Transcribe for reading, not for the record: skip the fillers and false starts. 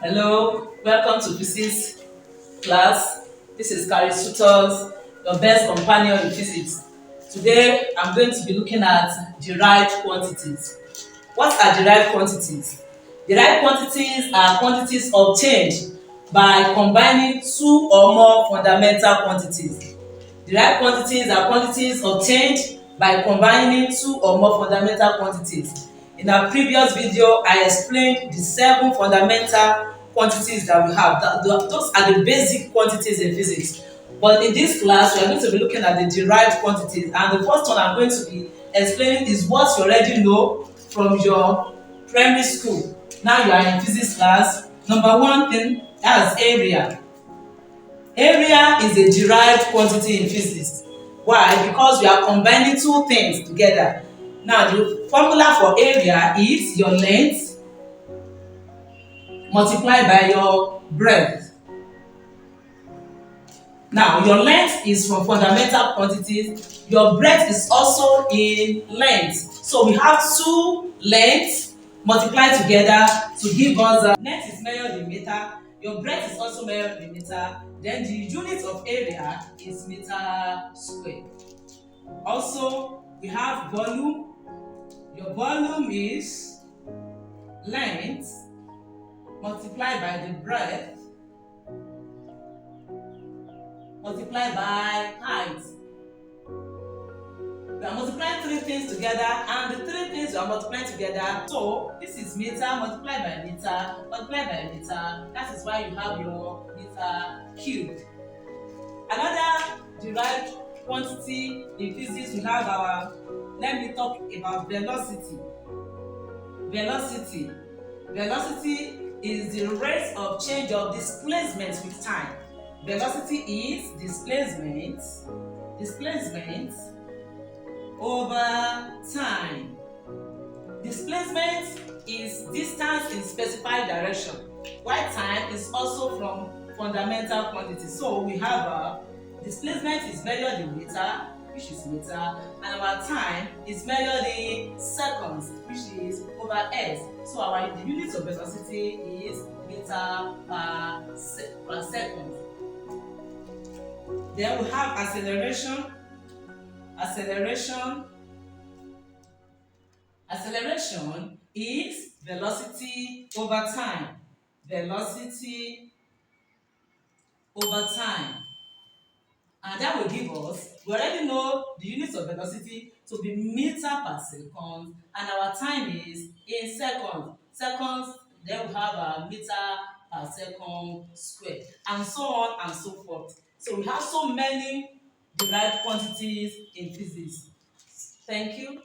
Hello, welcome to physics class. This is Carrie Sutton, your best companion in physics. Today, I'm going to be looking at derived quantities. What are derived quantities? Derived quantities are quantities obtained by combining two or more fundamental quantities. Derived quantities are quantities obtained by combining two or more fundamental quantities. In our previous video, I explained the 7 fundamental quantities that we have. Those are the basic quantities in physics. But in this class, we are going to be looking at the derived quantities. And the first one I'm going to be explaining is what you already know from your primary school. Now you are in physics class. Number one thing, that's area. Area is a derived quantity in physics. Why? Because we are combining two things together. Now, the formula for area is your length multiplied by your breadth. Now, your length is from fundamental quantities. Your breadth is also in length. So we have two lengths multiplied together to give us length is measured in meter. Your breadth is also measured in meter. Then the unit of area is meter squared. Also, we have volume. Your volume is length multiplied by the breadth multiplied by height. We are multiplying three things together, and the three things we are multiplying together. So this is meter multiplied by meter multiplied by meter. That is why you have your meter cubed. Another derived quantity in physics, we have our, let me talk about velocity. Velocity is the rate of change of displacement with time. Velocity is displacement over time. Displacement is distance in specified direction, while time is also from fundamental quantity. So we have displacement is measured in meter, which is meter, and our time is measured in seconds, which is over s. So the unit of velocity is meter per second. Then we have acceleration. Acceleration is velocity over time. Velocity over time. And that will give us, we already know the units of velocity to be meter per second, and our time is in seconds. Then we have a meter per second squared, and so on and so forth. So we have so many derived quantities in physics. Thank you.